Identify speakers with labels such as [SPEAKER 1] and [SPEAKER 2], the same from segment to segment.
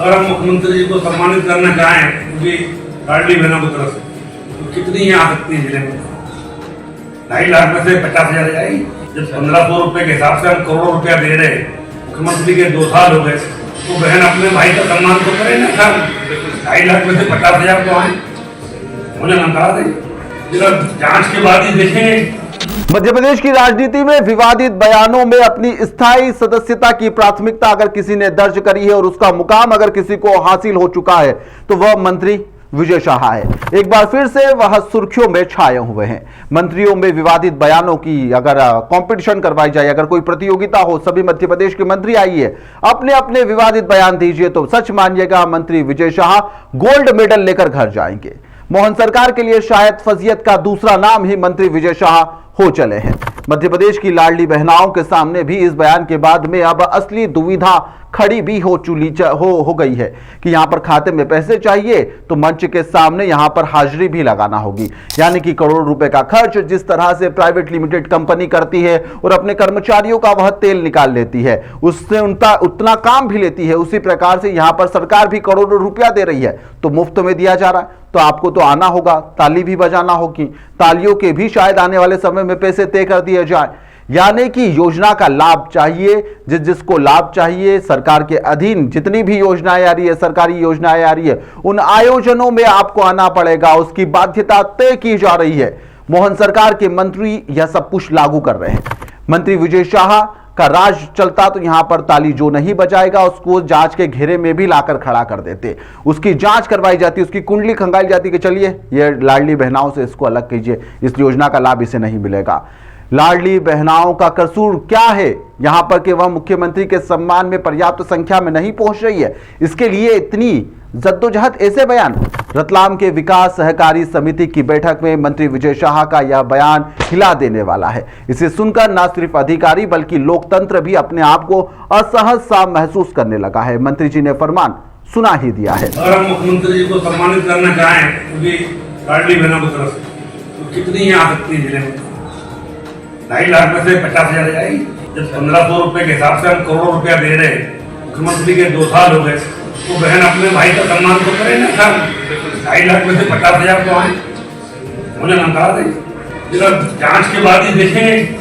[SPEAKER 1] अगर हम मुख्यमंत्री जी को सम्मानित करना चाहें उनकी लाडली बहनों की तरफ से, तो कितनी यहाँ आ सकती है जिले में? 2.5 लाख में से 50,000 जाएगी। जब 1,500 रुपए के हिसाब से हम करोड़ों रुपया दे रहे हैं, मुख्यमंत्री के 2 साल हो गए, तो बहन अपने भाई का सम्मान तो करे ना सर। 2.5 लाख में से 50,000 तो आए, मुझे नकार दें, जरा जांच के बाद ही देखेंगे।
[SPEAKER 2] मध्य प्रदेश की राजनीति में विवादित बयानों में अपनी स्थायी सदस्यता की प्राथमिकता अगर किसी ने दर्ज करी है और उसका मुकाम अगर किसी को हासिल हो चुका है तो वह मंत्री विजय शाह है। एक बार फिर से वह सुर्खियों में छाए हुए हैं। मंत्रियों में विवादित बयानों की अगर कंपटीशन करवाई जाए, अगर कोई प्रतियोगिता हो, सभी मध्य प्रदेश के मंत्री आइए अपने अपने विवादित बयान दीजिए, तो सच मानिएगा मंत्री विजय शाह गोल्ड मेडल लेकर घर जाएंगे। मोहन सरकार के लिए शायद फजीयत का दूसरा नाम ही मंत्री विजय शाह हो चले हैं। मध्य प्रदेश की लाडली बहनाओं के सामने भी इस बयान के बाद में अब असली दुविधा खड़ी भी हो गई है कि यहां पर खाते में पैसे चाहिए तो मंच के सामने यहां पर हाजिरी भी लगाना होगी। यानी कि करोड़ों रुपए का खर्च जिस तरह से प्राइवेट लिमिटेड कंपनी करती है और अपने कर्मचारियों का वह तेल निकाल लेती है, उससे उनका उतना काम भी लेती है, उसी प्रकार से यहां पर सरकार भी करोड़ों रुपया दे रही है तो मुफ्त में दिया जा रहा है। तो आपको तो आना होगा, ताली भी बजाना होगी, तालियों के भी शायद आने वाले समय में पैसे तय कर दिए जाए। यानी कि योजना का लाभ चाहिए, जिसको लाभ चाहिए, सरकार के अधीन जितनी भी योजनाएं आ रही है, सरकारी योजनाएं आ रही है, उन आयोजनों में आपको आना पड़ेगा, उसकी बाध्यता तय की जा रही है। मोहन सरकार के मंत्री यह सब कुछ लागू कर रहे हैं। मंत्री विजय शाह का राज चलता तो यहां पर ताली जो नहीं बजाएगा उसको जांच के घेरे में भी लाकर खड़ा कर देते, उसकी जांच करवाई जाती, उसकी कुंडली खंगाली जाती कि चलिए ये लाडली बहनाओं से इसको अलग कीजिए, इस योजना का लाभ इसे नहीं मिलेगा। लाडली बहनाओं का कसूर क्या है यहां पर कि वह मुख्यमंत्री के सम्मान में पर्याप्त संख्या में नहीं पहुंच रही है? इसके लिए इतनी जद्दोजहद, ऐसे बयान। रतलाम के विकास सहकारी समिति की बैठक में मंत्री विजय शाह का यह बयान हिला देने वाला है। इसे सुनकर न सिर्फ अधिकारी बल्कि लोकतंत्र भी अपने आप को असहज सा महसूस करने लगा है। मंत्री जी ने फरमान सुना ही दिया है।
[SPEAKER 1] अगर हम मुख्यमंत्री जी को सम्मानित करना चाहें उनकी लाडली बहनों की तरफ से, तो कितनी यहाँ आ सकती है जिले में? 2.5 लाख में से 50,000 जाएगी। जब 1,500 रुपए के हिसाब से हम करोड़ों रुपया दे रहे हैं, मुख्यमंत्री के 2 साल हो गए, तो बहन अपने भाई का सम्मान तो करे ना सर। 2.5 लाख में से 50,000 तो आए, मुझे नकार दें, जरा जांच के बाद ही देखेंगे।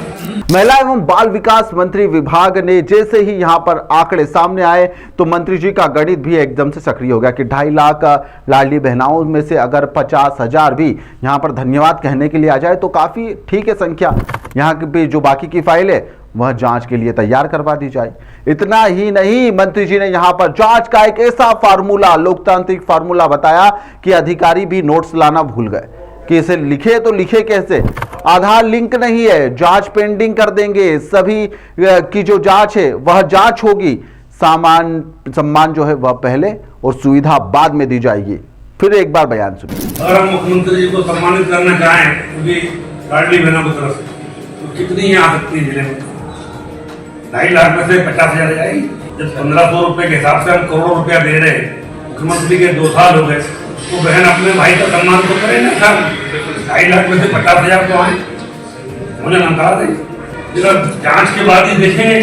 [SPEAKER 2] महिला एवं बाल विकास मंत्री विभाग ने जैसे ही यहां पर आंकड़े सामने आए तो मंत्री जी का गणित भी एकदम से सक्रिय हो गया कि 2.5 लाख लाडली बहनाओं में से अगर 50,000 भी यहां पर धन्यवाद कहने के लिए आ जाए तो काफी ठीक है संख्या। यहां की जो बाकी की फाइल है वह जांच के लिए तैयार करवा दी जाए। इतना ही नहीं, मंत्री जी ने यहां पर जांच का एक ऐसा फार्मूला, लोकतांत्रिक फार्मूला बताया कि अधिकारी भी नोट्स लाना भूल गए कि इसे लिखे तो लिखे कैसे। आधार लिंक नहीं है, जांच पेंडिंग कर देंगे, सभी की जो जांच है वह जांच होगी, सम्मान जो है वह पहले और सुविधा बाद में दी जाएगी। फिर एक बार बयान सुनिए।
[SPEAKER 1] अगर हम मुख्यमंत्री जी को सम्मानित करना चाहें उनकी लाडली बहनों की तरफ से, तो कितनी यहाँ आ सकती है जिले में? 2.5 लाख में से 50,000 जाएगी। जब 1,500 रुपए के हिसाब से हम करोड़ों रुपया दे रहे हैं, मुख्यमंत्री के 2 साल हो गए, तो बहन अपने भाई का सम्मान तो करे ना सर। 2.5 लाख में से 50,000 तो आए, मुझे नकार दें, जरा जांच के बाद ही देखेंगे।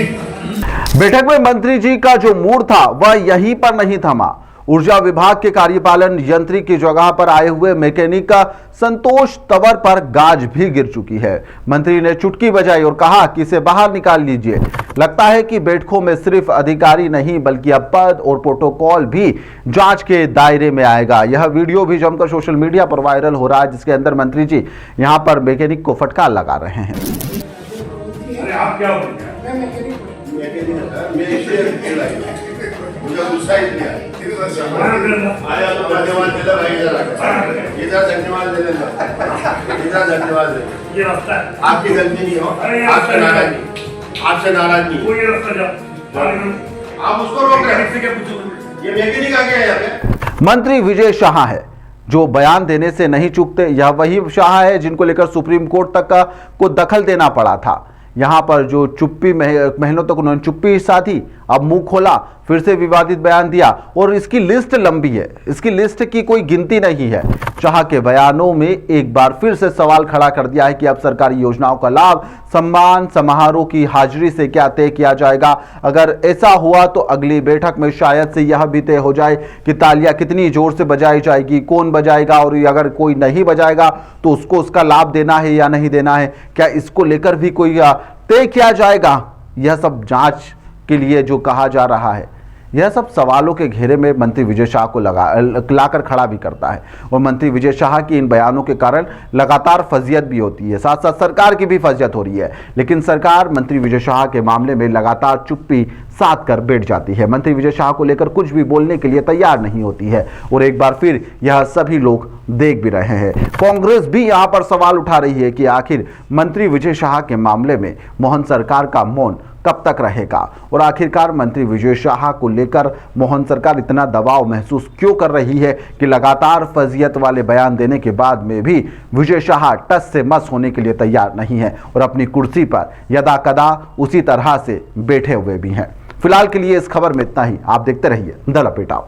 [SPEAKER 2] बैठक में मंत्री जी का जो मूड था वह यहीं पर नहीं थमा। ऊर्जा विभाग के कार्यपालन यंत्री की जगह पर आए हुए मैकेनिक का संतोष तंवर पर गाज भी गिर चुकी है। मंत्री ने चुटकी बजाई और कहा कि इसे बाहर निकाल लीजिए। लगता है कि बैठकों में सिर्फ अधिकारी नहीं बल्कि अब पद और प्रोटोकॉल भी जांच के दायरे में आएगा। यह वीडियो भी जमकर सोशल मीडिया पर वायरल हो रहा है, जिसके अंदर मंत्री जी यहां पर मैकेनिक को फटकार लगा रहे हैं।
[SPEAKER 1] अरे आप क्या
[SPEAKER 3] आया तो धन्यवाद दे भाई, इधर धन्यवाद दे देना, इधर धन्यवाद दे।
[SPEAKER 1] ये रास्ता है,
[SPEAKER 3] आपकी गलती नहीं हो, आपसे नाराज नहीं।
[SPEAKER 1] कोई रास्ता जाओ,
[SPEAKER 3] आप उसको रोक रहे हैं। ये मैकेनिक आ गया यहाँ पे।
[SPEAKER 2] मंत्री विजय शाह है जो बयान देने से नहीं चूकते। यह वही शाह है जिनको लेकर सुप्रीम कोर्ट तक को दखल देना पड़ा था। यहां पर जो चुप्पी महीनों तक उन्होंने चुप्पी साधी, अब मुंह खोला, फिर से विवादित बयान दिया और इसकी लिस्ट लंबी है, इसकी लिस्ट की कोई गिनती नहीं है। शाह के बयानों में एक बार फिर से सवाल खड़ा कर दिया है कि अब सरकारी योजनाओं का लाभ सम्मान समारोह की हाजिरी से क्या तय किया जाएगा। अगर ऐसा हुआ तो अगली बैठक में शायद से यह भी तय हो जाए कि तालियां कितनी जोर से बजाई जाएगी, कौन बजाएगा, और अगर कोई नहीं बजाएगा तो उसको उसका लाभ देना है या नहीं देना है, क्या इसको लेकर भी कोई तय किया जाएगा। यह सब जांच के लिए जो कहा जा रहा है, यह सब सवालों के घेरे में मंत्री विजय शाह को लाकर खड़ा भी करता है। और मंत्री विजय शाह की इन बयानों के कारण लगातार फजीयत भी होती है, साथ साथ सरकार की भी फजीयत हो रही है। लेकिन सरकार मंत्री विजय शाह के मामले में लगातार चुप्पी साध कर बैठ जाती है, मंत्री विजय शाह को लेकर कुछ भी बोलने के लिए तैयार नहीं होती है। और एक बार फिर यह सभी लोग देख भी रहे हैं। कांग्रेस भी यहां पर सवाल उठा रही है कि आखिर मंत्री विजय शाह के मामले में मोहन सरकार का मौन कब तक रहेगा, और आखिरकार मंत्री विजय शाह को लेकर मोहन सरकार इतना दबाव महसूस क्यों कर रही है कि लगातार फजीयत वाले बयान देने के बाद में भी विजय शाह टस से मस होने के लिए तैयार नहीं है और अपनी कुर्सी पर यदा कदा उसी तरह से बैठे हुए भी हैं। फिलहाल के लिए इस खबर में इतना ही। आप देखते रहिए द लपेटा।